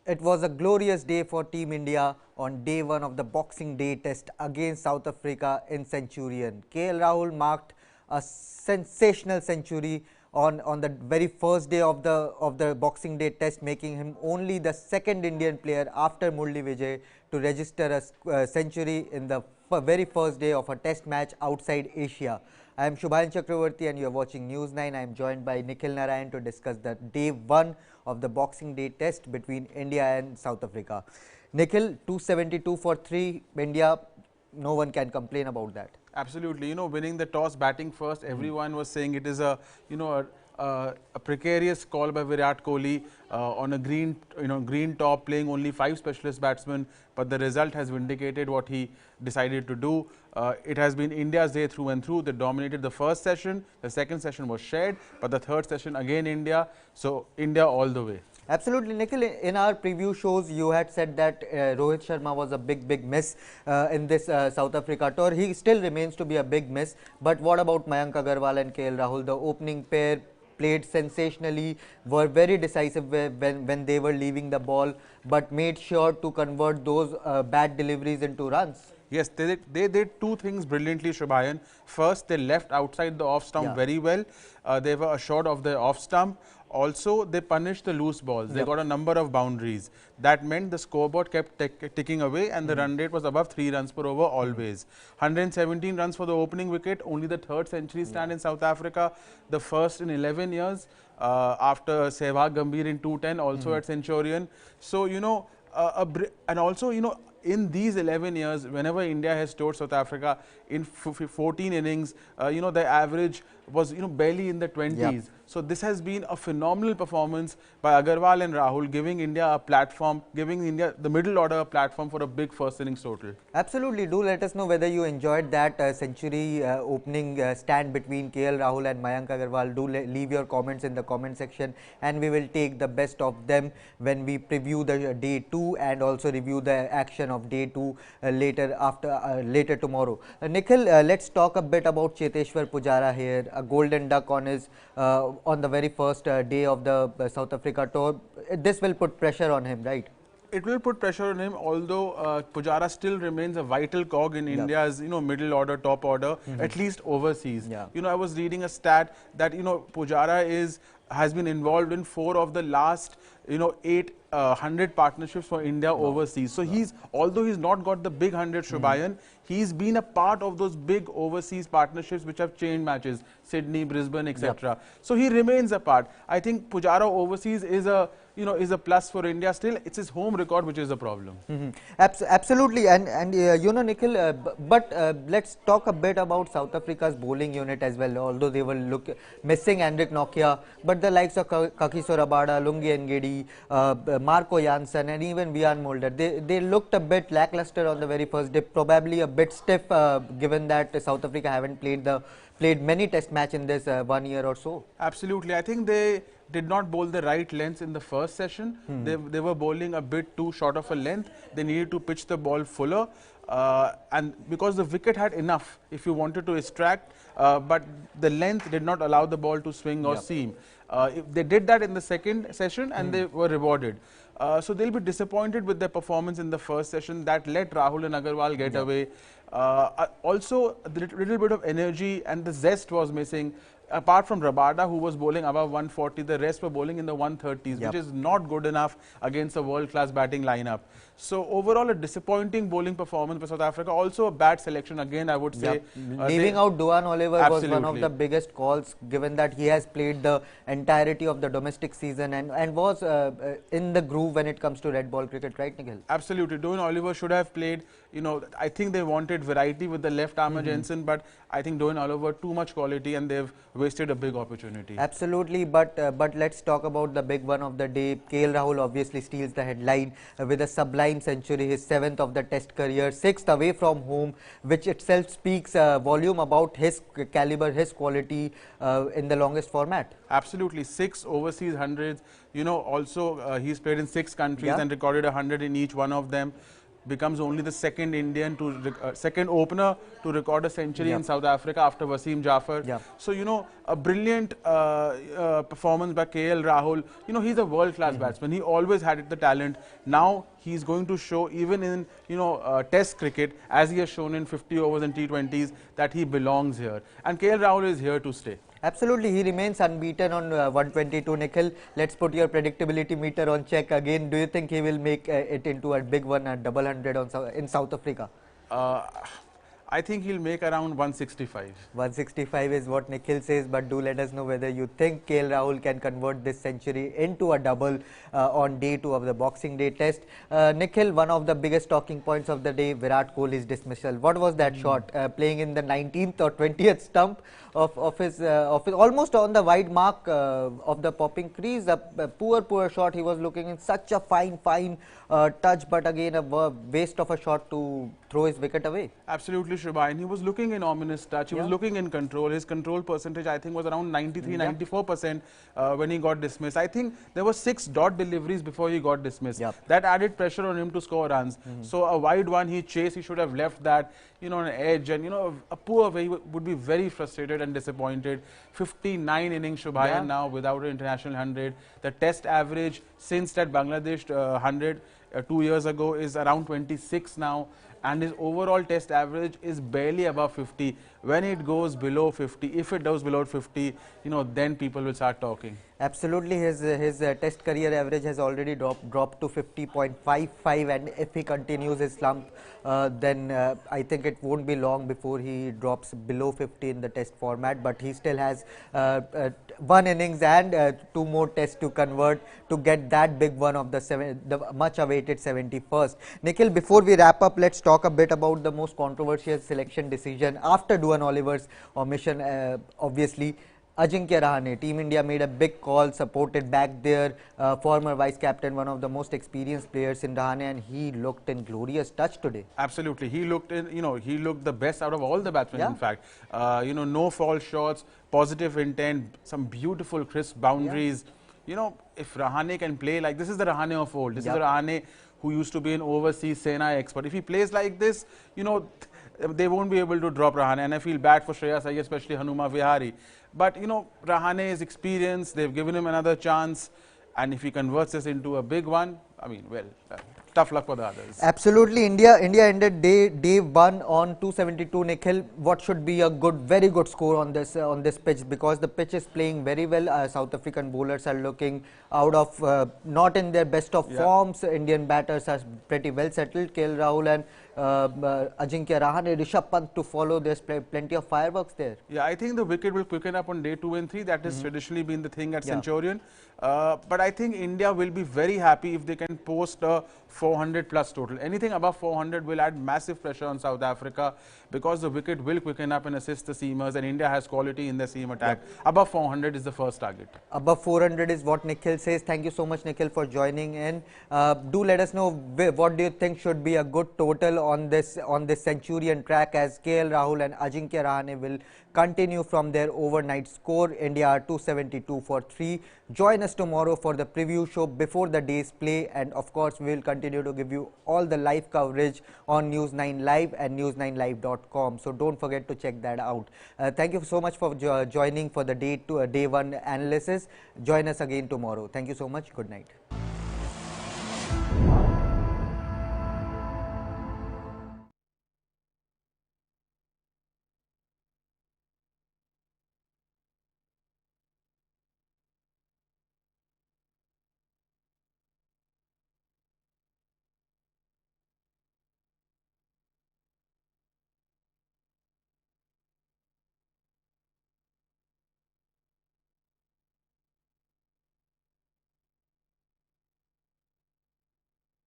It was a glorious day for Team India on day one of the Boxing Day test against South Africa in Centurion. KL Rahul marked a sensational century on the very first day of the Boxing Day test, making him only the second Indian player after Murli Vijay to register a century in the very first day of a test match outside Asia. I am Shubhan Chakravarti and you are watching News 9. I am joined by Nikhil Narayan to discuss the day one of the Boxing Day test between India and South Africa. Nikhil, 272 for 3 India, no one can complain about that. Absolutely, winning the toss, batting first, everyone was saying it is a, a precarious call by Virat Kohli on a green top, playing only 5 specialist batsmen, but the result has vindicated what he decided to do. It has been India's day through and through. They dominated the first session, the second session was shared, but the third session again India, so India all the way. Absolutely, Nikhil. In our preview shows, you had said that Rohit Sharma was a big miss in this South Africa tour. He still remains to be a big miss. But what about Mayank Agarwal and KL Rahul? The opening pair played sensationally, were very decisive when they were leaving the ball, but made sure to convert those bad deliveries into runs. Yes, they did two things brilliantly, Shubhayan. First, they left outside the off stump very well. They were assured of the off stump. Also, they punished the loose balls. They got a number of boundaries. That meant the scoreboard kept ticking away and the run rate was above 3 runs per over always. 117 runs for the opening wicket, only the third century stand in South Africa, the first in 11 years after Sehwag Gambhir in 210, also at Centurion. So, and also, in these 11 years, whenever India has toured South Africa in 14 innings, the average was barely in the 20s. So this has been a phenomenal performance by Agarwal and Rahul, giving India a platform, giving India the middle order a platform for a big first innings total. Absolutely. Do let us know whether you enjoyed that century opening stand between KL Rahul and Mayank Agarwal. Do leave your comments in the comment section and we will take the best of them when we preview the day 2 and also review the action of day 2 later tomorrow. Nikhil, let's talk a bit about Cheteshwar Pujara here, a golden duck on his on the very first day of the South Africa tour. This will put pressure on him, right? It will put pressure on him, although Pujara still remains a vital cog in India's middle order, top order, at least overseas. I was reading a stat that Pujara has been involved in 4 of the last 800 partnerships for India overseas. So although he's not got the big 100 Shubhayan, he's been a part of those big overseas partnerships which have changed matches, Sydney, Brisbane, etc. So he remains a part. I think Pujara overseas is a plus for India still. It's his home record which is a problem. Absolutely, and Nikhil, but let's talk a bit about South Africa's bowling unit as well. Although they were missing Hendrik Nokia, but the likes of Kagiso Rabada, Lungi Ngidi, Marco Jansen and even Vian Mulder, they looked a bit lackluster on the very first day, probably a bit stiff given that South Africa haven't played many test match in this 1 year or so. Absolutely, I think they did not bowl the right lengths in the first session. They were bowling a bit too short of a length. They needed to pitch the ball fuller and because the wicket had enough if you wanted to extract, but the length did not allow the ball to swing or seam. They did that in the second session and they were rewarded. So they'll be disappointed with their performance in the first session that let Rahul and Agarwal get away. Also, a little bit of energy and the zest was missing. Apart from Rabada, who was bowling above 140, the rest were bowling in the 130s, which is not good enough against a world-class batting lineup. So overall, a disappointing bowling performance by South Africa. Also a bad selection again, I would say. Leaving out Duan Oliver was one of the biggest calls, given that he has played the entirety of the domestic season and was in the groove when it comes to red ball cricket, right, Nikhil? Absolutely. Duan Oliver should have played. I think they wanted variety with the left armer Jensen, but I think Duan Oliver too much quality and they've wasted a big opportunity. Absolutely, but let's talk about the big one of the day. KL Rahul obviously steals the headline with a sublime century, his 7th of the test career, 6th away from home, which itself speaks volume about his caliber, his quality in the longest format. Absolutely, 6 overseas hundreds. Also he's played in 6 countries and recorded 100 in each one of them. becomes only the second Indian to second opener to record a century in South Africa after Wasim Jaffer. So you know, a brilliant performance by KL Rahul. You know, he's a world-class batsman. He always had the talent. Now he's going to show, even in Test cricket, as he has shown in 50 overs and T20s, that he belongs here. And KL Rahul is here to stay. Absolutely, he remains unbeaten on 122. Nikhil, let's put your predictability meter on check again. Do you think he will make it into a big one, a double hundred in South Africa? I think he'll make around 165. 165 is what Nikhil says, but do let us know whether you think KL Rahul can convert this century into a double on day 2 of the Boxing Day test. Nikhil, one of the biggest talking points of the day, Virat Kohli's dismissal. What was that shot? Playing in the 19th or 20th stump of his almost on the wide mark of the popping crease. A poor shot. He was looking in such a fine touch, but again a waste of a shot to throw his wicket away. Absolutely, Shubha. And he was looking in ominous touch. He was looking in control. His control percentage, I think, was around 93-94% when he got dismissed. I think there were 6 dot deliveries before he got dismissed. That added pressure on him to score runs. So a wide one he chased, he should have left that, you know, an edge, and a poor way, he would be very frustrated and disappointed. 59 innings, Shubhayan, now without an international 100. The test average since that Bangladesh 100 2 years ago is around 26 now, and his overall test average is barely above 50. When it goes below 50, if it goes below 50, then people will start talking. Absolutely, his test career average has already dropped to 50.55, and if he continues his slump, then I think it won't be long before he drops below 50 in the test format. But he still has 1 innings and 2 more tests to convert to get that big one of the much awaited 71st. Nikhil, before we wrap up, let's talk a bit about the most controversial selection decision after Duan Oliver's omission. Obviously, Ajinkya Rahane, Team India made a big call, supported back there, former vice captain, one of the most experienced players in Rahane, and he looked in glorious touch today. Absolutely, he looked in, he looked the best out of all the batsmen. In fact, no false shots, positive intent, some beautiful crisp boundaries. If Rahane can play like this, is the Rahane of old. This is the Rahane who used to be an overseas Sena expert. If he plays like this, they won't be able to drop Rahane, and I feel bad for Shreyas Iyer, especially Hanuma Vihari. But Rahane is experienced, they've given him another chance, and if he converts this into a big one, I mean, well, tough luck for the others. Absolutely, India ended day 1 on 272. Nikhil, what should be a very good score on this pitch, because the pitch is playing very well. South African bowlers are looking out of not in their best of forms. Indian batters are pretty well settled. KL Rahul and Ajinkya Rahane, Rishabh Pant to follow. There's plenty of fireworks there. Yeah, I think the wicket will quicken up on day 2 and 3. That has traditionally been the thing at Centurion. But I think India will be very happy if they can post a 400 plus total. Anything above 400 will add massive pressure on South Africa, because the wicket will quicken up and assist the seamers, and India has quality in their seam attack. Above 400 is the first target. Above 400 is what Nikhil says. Thank you so much, Nikhil, for joining in. Do let us know what do you think should be a good total on this Centurion track, as KL Rahul and Ajinkya Rahane will continue from their overnight score. India are 272 for 3. Join us tomorrow for the preview show before the day's play, and of course we will continue to give you all the live coverage on News 9 Live and news9live.com. So don't forget to check that out. Thank you so much for joining for the day 1 analysis. Join us again tomorrow. Thank you so much. Good night.